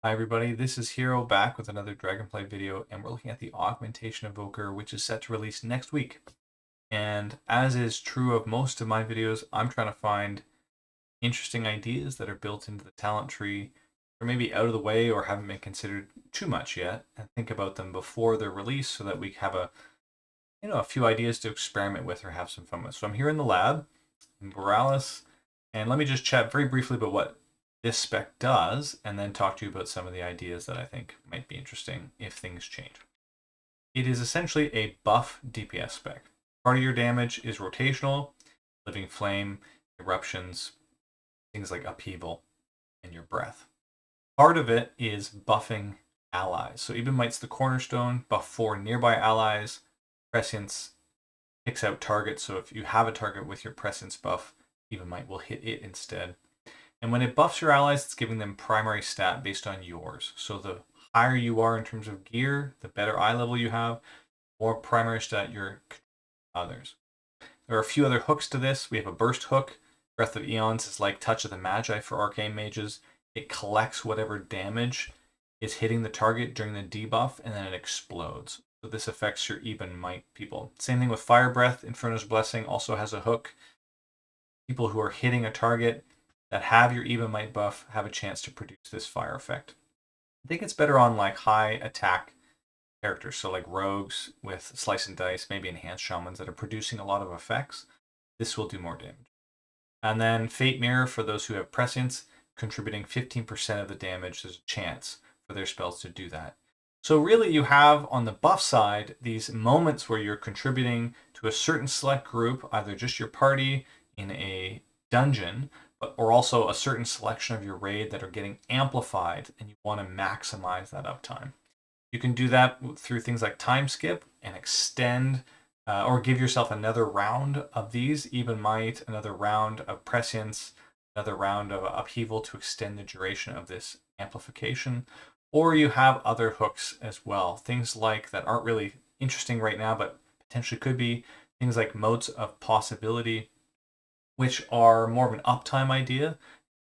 Hi everybody, this is Hero back with another Dragonflight video, and we're looking at the Augmentation Evoker, which is set to release next week. And as is true of most of my videos, I'm trying to find interesting ideas that are built into the talent tree, or maybe out of the way or haven't been considered too much yet, and think about them before they're released so that we have a few ideas to experiment with or have some fun with. So I'm here in the lab in Borealis, and let me just chat very briefly about what this spec does, and then talk to you about some of the ideas that I think might be interesting if things change. It is essentially a buff DPS spec. Part of your damage is rotational, living flame, eruptions, things like upheaval, and your breath. Part of it is buffing allies. So Ebonmight's the cornerstone, buff 4 nearby allies, prescience picks out targets. So if you have a target with your prescience buff, Ebonmight will hit it instead. And when it buffs your allies, it's giving them primary stat based on yours. So the higher you are in terms of gear, the better eye level you have, more primary stat you're others. There are a few other hooks to this. We have a burst hook. Breath of Eons is like Touch of the Magi for arcane mages. It collects whatever damage is hitting the target during the debuff, and then it explodes. So this affects your Ebonmight people. Same thing with Fire Breath. Inferno's Blessing also has a hook. People who are hitting a target that have your Ebonmight buff have a chance to produce this fire effect. I think it's better on like high attack characters, so like rogues with slice and dice, maybe enhanced shamans that are producing a lot of effects. This will do more damage. And then Fate Mirror for those who have prescience, contributing 15% of the damage. There's a chance for their spells to do that. So really you have on the buff side these moments where you're contributing to a certain select group, either just your party in a dungeon, or also a certain selection of your raid that are getting amplified, and you want to maximize that uptime. You can do that through things like time skip and extend, or give yourself another round of these, Ebonmight, another round of prescience, another round of upheaval to extend the duration of this amplification. Or you have other hooks as well, things like that aren't really interesting right now, but potentially could be things like modes of possibility, which are more of an uptime idea.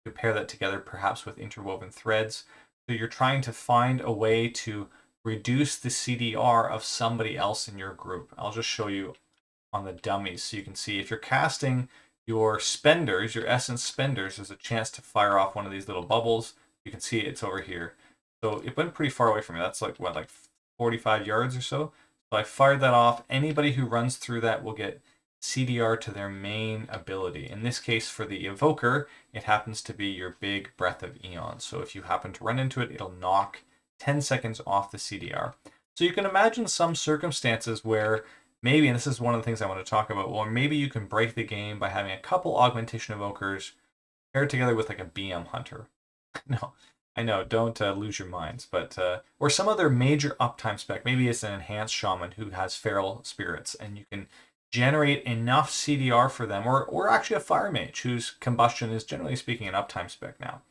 You pair that together perhaps with interwoven threads. So you're trying to find a way to reduce the CDR of somebody else in your group. I'll just show you on the dummies so you can see if you're casting your spenders, your essence spenders, there's a chance to fire off one of these little bubbles. You can see it's over here. So it went pretty far away from me. That's like what, like 45 yards or so. So I fired that off. Anybody who runs through that will get CDR to their main ability. In this case, for the Evoker, it happens to be your big Breath of Eons. So if you happen to run into it, it'll knock 10 seconds off the CDR. So you can imagine some circumstances where maybe, and this is one of the things I want to talk about, well, maybe you can break the game by having a couple Augmentation Evokers paired together with like a BM Hunter. No, I know, don't lose your minds, but or some other major uptime spec. Maybe it's an enhanced shaman who has feral spirits, and you can generate enough CDR for them, or actually a fire mage whose combustion is generally speaking an uptime spec now.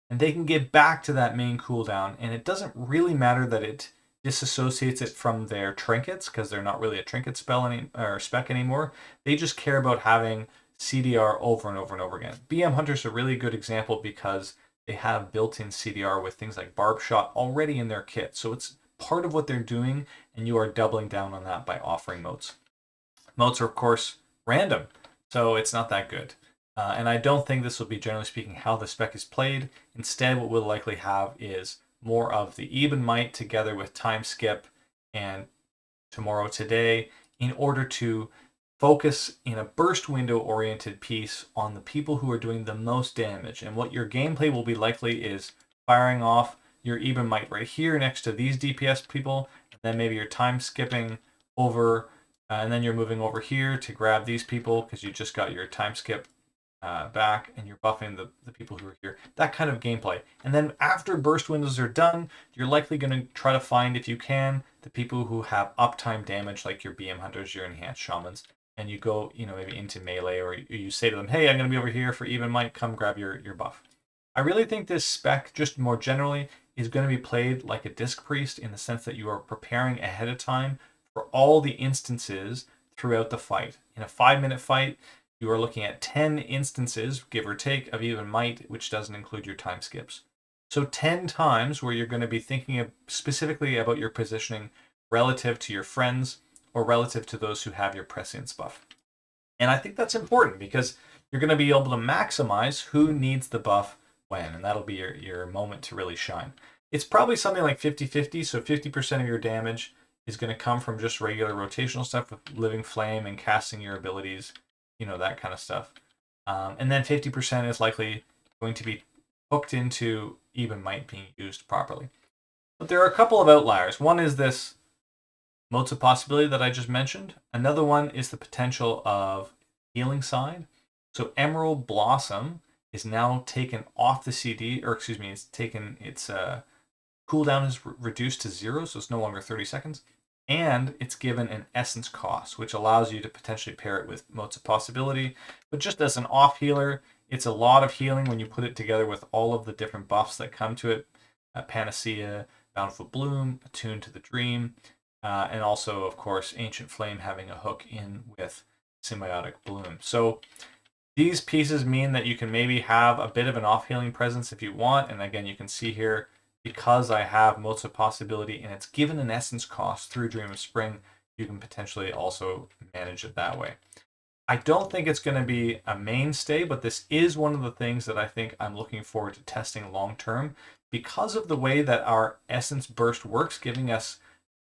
And they can get back to that main cooldown, and it doesn't really matter that it disassociates it from their trinkets, because they're not really a trinket spell or spec anymore. They just care about having CDR over and over and over again. BM Hunter's a really good example because they have built-in CDR with things like Barb Shot already in their kit. So it's part of what they're doing, and you are doubling down on that by offering motes. Motes are, of course, random, so it's not that good. And I don't think this will be, generally speaking, how the spec is played. Instead, what we'll likely have is more of the Ebonmight together with time skip and tomorrow today in order to focus in a burst window oriented piece on the people who are doing the most damage. And what your gameplay will be likely is firing off your Ebonmight right here next to these DPS people, and then maybe you're time skipping over, and then you're moving over here to grab these people because you just got your time skip back, and you're buffing the people who are here. That kind of gameplay. And then after burst windows are done, you're likely going to try to find, if you can, the people who have uptime damage, like your BM Hunters, your enhanced shamans, and you go, maybe into melee, or you say to them, hey, I'm going to be over here for Ebonmight, come grab your buff. I really think this spec, just more generally, is going to be played like a Disc Priest in the sense that you are preparing ahead of time for all the instances throughout the fight. In a 5-minute fight, you are looking at 10 instances, give or take, of Ebonmight, which doesn't include your time skips. So 10 times where you're going to be thinking specifically about your positioning relative to your friends or relative to those who have your prescience buff. And I think that's important because you're going to be able to maximize who needs the buff when, and that'll be your moment to really shine. It's probably something like 50-50, so 50% of your damage is going to come from just regular rotational stuff with Living Flame and casting your abilities, that kind of stuff. And then 50% is likely going to be hooked into Even Might being used properly. But there are a couple of outliers. One is this modes of possibility that I just mentioned. Another one is the potential of healing side. So Emerald Blossom is now taken off the CD, or excuse me, it's taken its cooldown is reduced to 0, so it's no longer 30 seconds. And it's given an essence cost, which allows you to potentially pair it with modes of possibility. But just as an off healer, it's a lot of healing when you put it together with all of the different buffs that come to it. Panacea, Bountiful Bloom, Attuned to the Dream, and also, of course, Ancient Flame having a hook in with Symbiotic Bloom. So these pieces mean that you can maybe have a bit of an off-healing presence if you want. And again, you can see here, because I have modes of possibility and it's given an essence cost through Dream of Spring, you can potentially also manage it that way. I don't think it's going to be a mainstay, but this is one of the things that I think I'm looking forward to testing long term because of the way that our essence burst works, giving us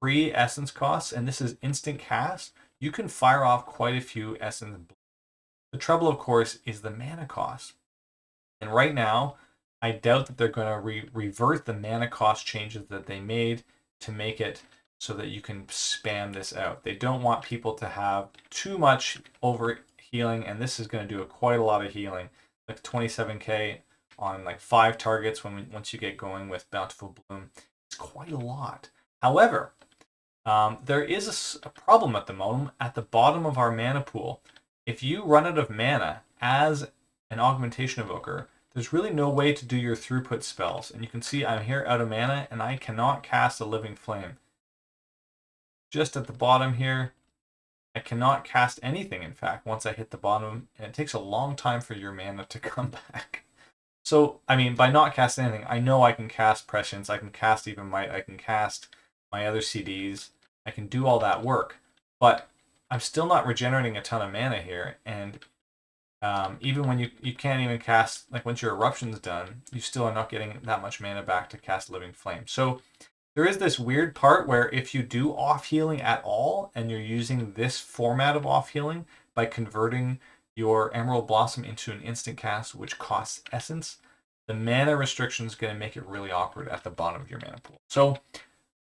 free essence costs, and this is instant cast. You can fire off quite a few essence. The trouble, of course, is the mana cost. And right now, I doubt that they're going to revert the mana cost changes that they made to make it so that you can spam this out. They don't want people to have too much over healing, and this is going to do quite a lot of healing, like 27k on like 5 targets once you get going with Bountiful Bloom. It's quite a lot. However, there is a problem at the moment at the bottom of our mana pool. If you run out of mana as an Augmentation Evoker, there's really no way to do your throughput spells. And you can see I'm here out of mana and I cannot cast a Living Flame. Just at the bottom here, I cannot cast anything, in fact, once I hit the bottom. And it takes a long time for your mana to come back. So, I mean, by not casting anything, I know I can cast Prescience, I can cast Even Might, I can cast my other CDs, I can do all that work. But I'm still not regenerating a ton of mana here, and even when you can't even cast, like once your Eruption's done, you still are not getting that much mana back to cast Living Flame. So there is this weird part where if you do off-healing at all, and you're using this format of off-healing by converting your Emerald Blossom into an instant cast, which costs essence, the mana restriction is going to make it really awkward at the bottom of your mana pool. So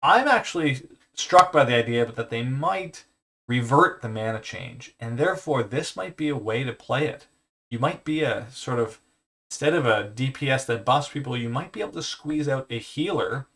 I'm actually struck by the idea that they might revert the mana change, and therefore this might be a way to play it. You might be a sort of, instead of a DPS that buffs people, you might be able to squeeze out a healer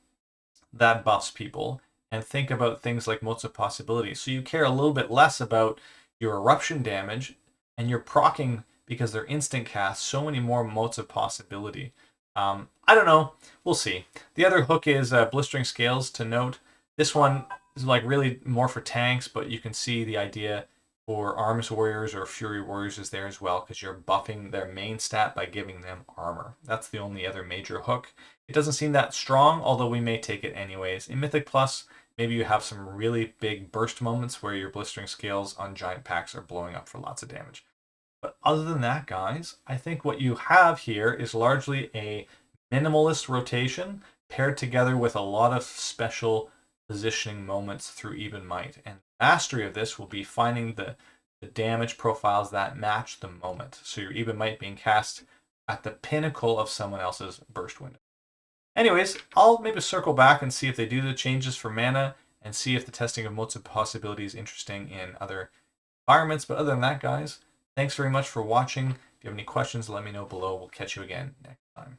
that buffs people and think about things like modes of possibility. So you care a little bit less about your eruption damage, and you're proccing, because they're instant casts, so many more modes of possibility. I don't know. We'll see. The other hook is Blistering Scales to note. This one is like really more for tanks, but you can see the idea for Arms Warriors or Fury Warriors is there as well, because you're buffing their main stat by giving them armor. That's the only other major hook. It doesn't seem that strong, although we may take it anyways. In Mythic Plus, maybe you have some really big burst moments where your Blistering Scales on giant packs are blowing up for lots of damage. But other than that, guys, I think what you have here is largely a minimalist rotation paired together with a lot of special positioning moments through Even Might. And mastery of this will be finding the damage profiles that match the moment. So your Even Might being cast at the pinnacle of someone else's burst window. Anyways, I'll maybe circle back and see if they do the changes for mana and see if the testing of modes of possibility is interesting in other environments. But other than that, guys, thanks very much for watching. If you have any questions, let me know below. We'll catch you again next time.